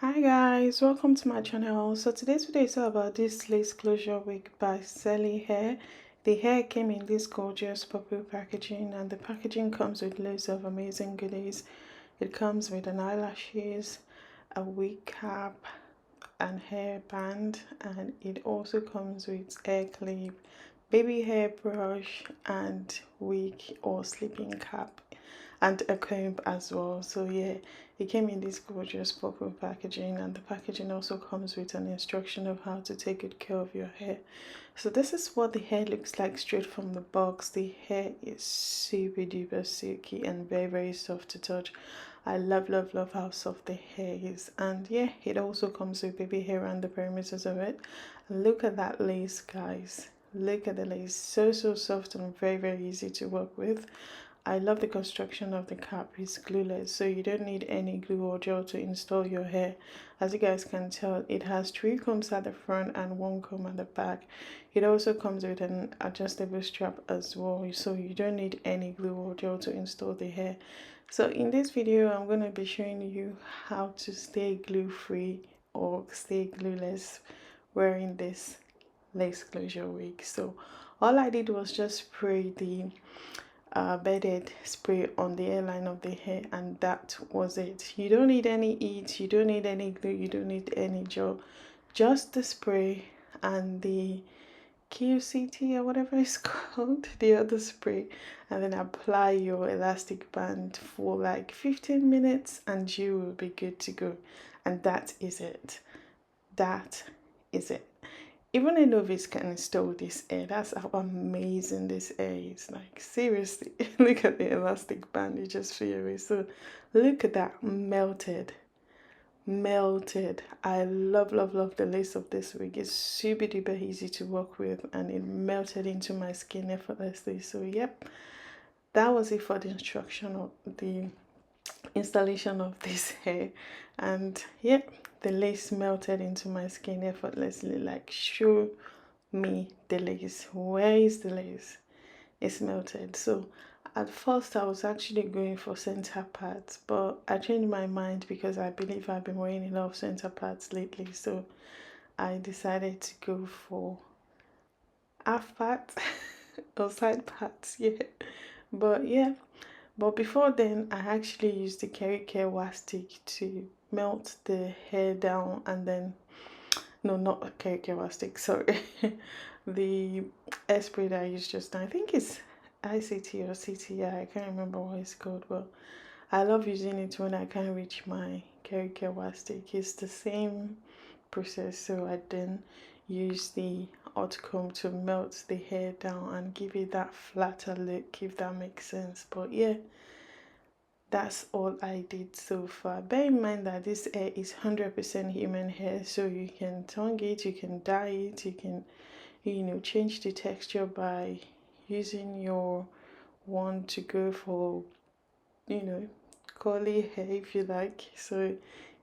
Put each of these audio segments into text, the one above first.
Hi guys, welcome to my channel. So today's video is all about this lace closure wig by CelieHair. The hair came in this gorgeous purple packaging, and the packaging comes with loads of amazing goodies. It comes with an eyelashes, a wig cap, and hair band, and it also comes with hair clip, baby hair brush, and wig or sleeping cap, and a comb as well. So yeah, it came in this gorgeous purple packaging, and the packaging also comes with an instruction of how to take good care of your hair. So this is what the hair looks like straight from the box. The hair is super duper silky and very soft to touch. I love how soft the hair is. And yeah, it also comes with baby hair around the perimeters of it. Look at that lace, guys. Look at the lace. So soft and very easy to work with. I love the construction of the cap. It's glueless, so you don't need any glue or gel to install your hair. As you guys can tell, it has 3 combs at the front and 1 comb at the back. It also comes with an adjustable strap as well, so you don't need any glue or gel to install the hair. So in this video, I'm going to be showing you how to stay glue free or stay glueless wearing this lace closure wig. So all I did was just spray the bedded spray on the hairline of the hair, and that was it. You don't need any heat, you don't need any glue, you don't need any gel, just the spray and the QCT or whatever it's called, the other spray, and then apply your elastic band for like 15 minutes and you will be good to go. And that is it. That is it. Even a novice can install this hair. That's how amazing this hair is. Like seriously, look at the elastic band, you just feel it. So look at that, melted. I love the lace of this wig. It's super duper easy to work with, and it melted into my skin effortlessly. So yep, that was it for the instruction of the installation of this hair. And yep, the lace melted into my skin effortlessly. Like, show me the lace. Where is the lace? It's melted. So at first I was actually going for center parts, but I changed my mind because I believe I've been wearing a lot of center parts lately. So I decided to go for half parts or side parts. Yeah, but yeah, but before then, I actually used the CelieHair wax stick to melt the hair down, and then, no, not CelieHair wax stick, sorry. The spray that I used just now, I think it's ICT or CTI, I can't remember what it's called, but I love using it when I can't reach my CelieHair wax stick. It's the same process, so I then use the hot comb to melt the hair down and give it that flatter look, if that makes sense. But yeah, that's all I did so far. Bear in mind that this hair is 100% human hair, so you can tongue it, you can dye it, you can, change the texture by using your wand to go for, curly hair if you like. So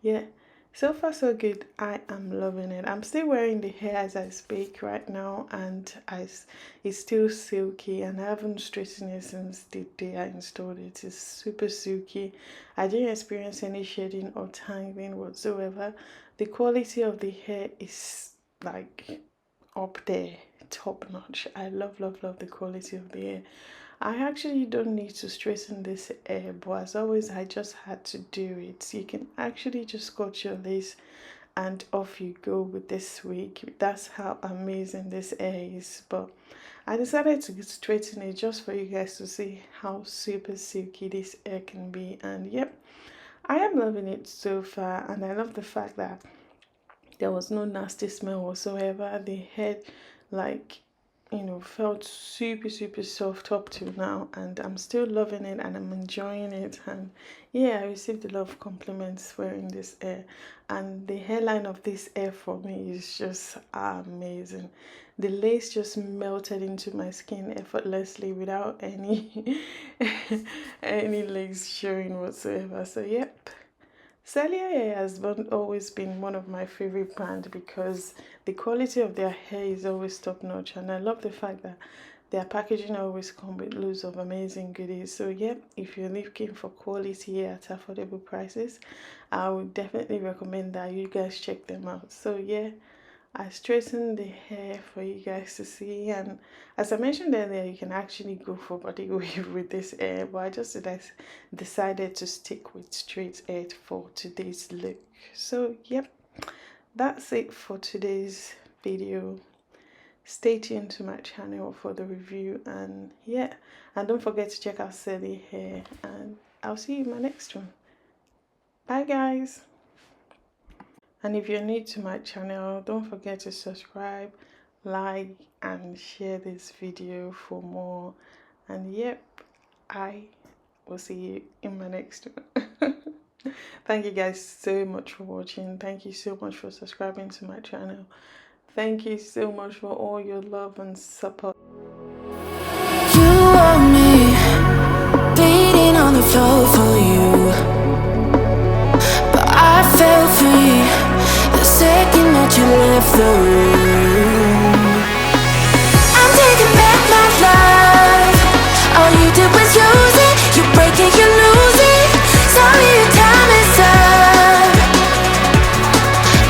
yeah, so far so good. I am loving it. I'm still wearing the hair as I speak right now, and it's still silky, and I haven't straightened it since the day I installed it. It's super silky. I didn't experience any shedding or tangling whatsoever. The quality of the hair is like up there, top notch. I love the quality of the hair. I actually don't need to straighten this hair, but as always, I just had to do it. You can actually just cut your lace and off you go with this wig. That's how amazing this hair is. But I decided to straighten it just for you guys to see how super silky this hair can be. And yep, I am loving it so far, and I love the fact that there was no nasty smell whatsoever. The hair, like, felt super soft up till now, and I'm still loving it and I'm enjoying it. And yeah, I received a lot of compliments wearing this hair, and the hairline of this hair for me is just amazing. The lace just melted into my skin effortlessly without any any lace showing whatsoever. So yep, CelieHair has always been one of my favorite brands because the quality of their hair is always top notch, and I love the fact that Their packaging always come with loads of amazing goodies. So yeah, if you're looking for quality at affordable prices, I would definitely recommend that you guys check them out. So yeah, I straightened the hair for you guys to see, and as I mentioned earlier, you can actually go for body wave with this hair, but I just decided to stick with straight hair for today's look. So yep, that's it for today's video. Stay tuned to my channel for the review, and yeah, and don't forget to check out CelieHair, and I'll see you in my next one. Bye guys. And if you're new to my channel, don't forget to subscribe, like, and share this video for more. And yep, I will see you in my next one. Thank you guys so much for watching. Thank you so much for subscribing to my channel. Thank you so much for all your love and support. You want me bleeding on the floor for you, but I fell free the second that you left the room. I'm taking back my life. All you did was use it. You break it, you lose it. Sorry, your time is up.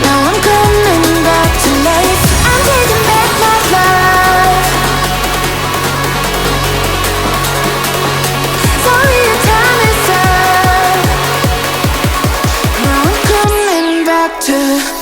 Now I'm coming back to life. I'm taking back my life. Sorry, your time is up. Now I'm coming back to life.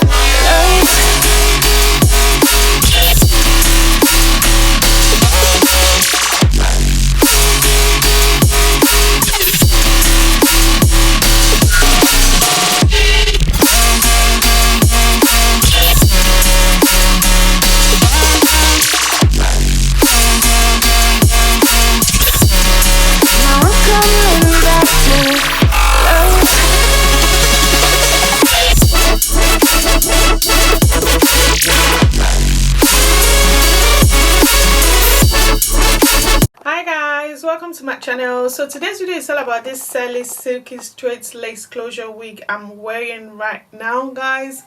Welcome to my channel. So today's video is all about this Celie silky straight lace closure wig I'm wearing right now, guys.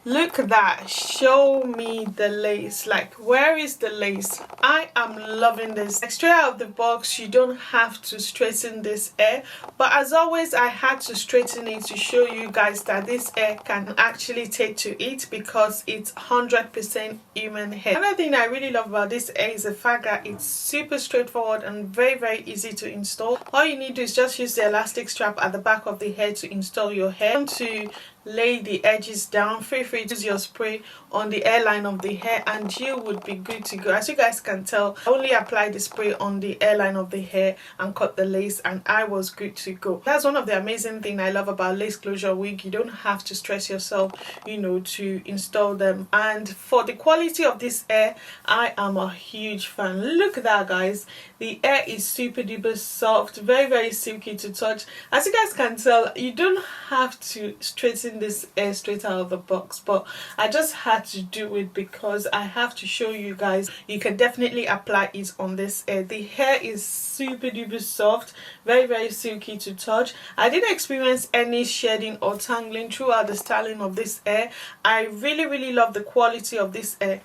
Look at that. Show me the lace. Like, where is the lace? I am loving this. Like, straight out of the box, you don't have to straighten this hair, but as always, I had to straighten it to show you guys that this hair can actually take to it, because it's 100% human hair. Another thing I really love about this hair is the fact that it's super straightforward and very easy to install. All you need to do is just use the elastic strap at the back of the hair to install your hair. To lay the edges down, feel free to use your spray on the hairline of the hair and you would be good to go. As you guys can tell, I only applied the spray on the hairline of the hair and cut the lace and I was good to go. That's one of the amazing things I love about lace closure wig. You don't have to stress yourself, you know, to install them. And for the quality of this hair, I am a huge fan. Look at that, guys. The hair is super duper soft, very silky to touch. As you guys can tell, you don't have to straighten this hair straight out of the box, but I just had to do it because I have to show you guys you can definitely apply it on this hair. The hair is super duper soft, very silky to touch. I didn't experience any shedding or tangling throughout the styling of this hair. I really love the quality of this hair.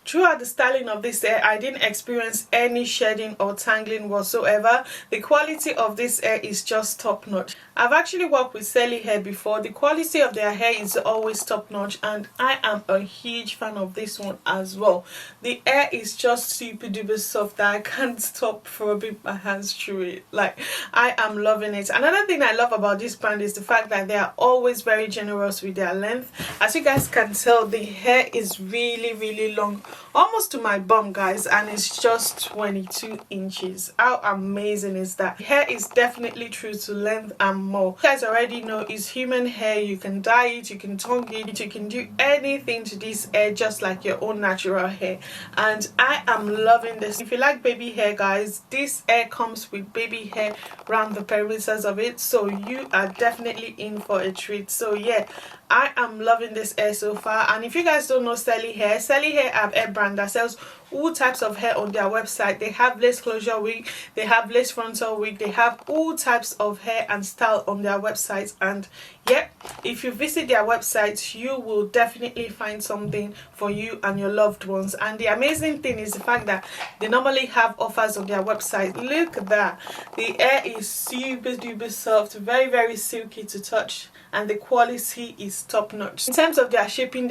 Throughout the styling of this hair, I didn't experience any shedding or tangling whatsoever. The quality of this hair is just top notch. I've actually worked with CelieHair before. The quality of their hair is always top notch and I am a huge fan of this one as well. The hair is just super duper soft that I can't stop rubbing my hands through it. Like, I am loving it. Another thing I love about this brand is the fact that they are always very generous with their length. As you guys can tell, the hair is really long, almost to my bum, guys, and it's just 22 inches. How amazing is that? The hair is definitely true to length and more. You guys already know it's human hair. You can dye it, you can tongue it, you can do anything to this hair just like your own natural hair, and I am loving this. If you like baby hair, guys, this hair comes with baby hair around the perimeters of it, so you are definitely in for a treat. So yeah, I am loving this hair so far. And if you guys don't know CelieHair, CelieHair are a brand that sells all types of hair on their website. They have lace closure wig, they have lace frontal wig, they have all types of hair and style on their website. And yeah, if you visit their website, you will definitely find something for you and your loved ones. And the amazing thing is the fact that they normally have offers on their website. Look at that, the hair is super duper soft, very silky to touch, and the quality is top notch. In terms of their shipping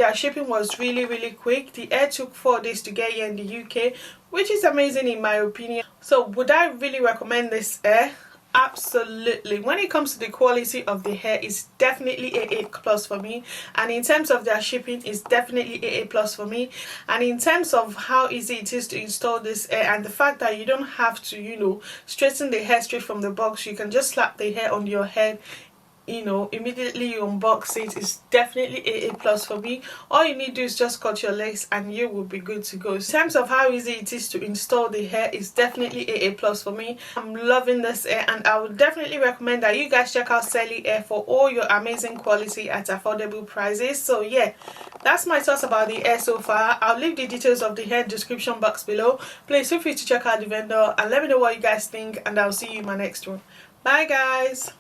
was really quick. The hair took 4 days to get here in the UK, which is amazing in my opinion. So would I really recommend this hair? Absolutely. When it comes to the quality of the hair, it's definitely AA plus for me, and in terms of their shipping, it's definitely AA plus for me. And in terms of how easy it is to install this hair, and the fact that you don't have to, you know, straighten the hair straight from the box, you can just slap the hair on your head, you know, immediately you unbox it, is definitely AA plus for me. All you need to do is just cut your lace and you will be good to go. In terms of how easy it is to install the hair, is definitely AA plus for me. I'm loving this hair, and I would definitely recommend that you guys check out CelieHair for all your amazing quality at affordable prices. So yeah, that's my thoughts about the hair so far. I'll leave the details of the hair in the description box below. Please feel free to check out the vendor and let me know what you guys think, and I'll see you in my next one. Bye guys.